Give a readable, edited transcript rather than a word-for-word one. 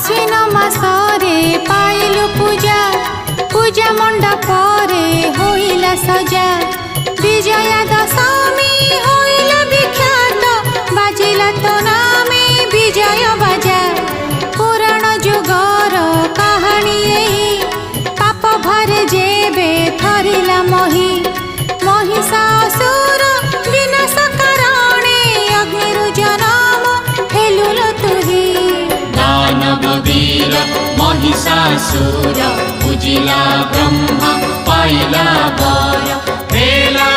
आश्विन मासरे पाइलु पूजा पूजा मंडप होइला सजा विजया दशमी होइला विख्यात बाजिला तो नामे विजय बाजा पुराण जुगर कहानी पाप भरे जेबे थरिला मही महिषासुर विनाश कारणे अग्निरु जनम हेलुलो तुही दानव वीर महिषासुर पूजिला ब्रह्मा पाइला वर हेला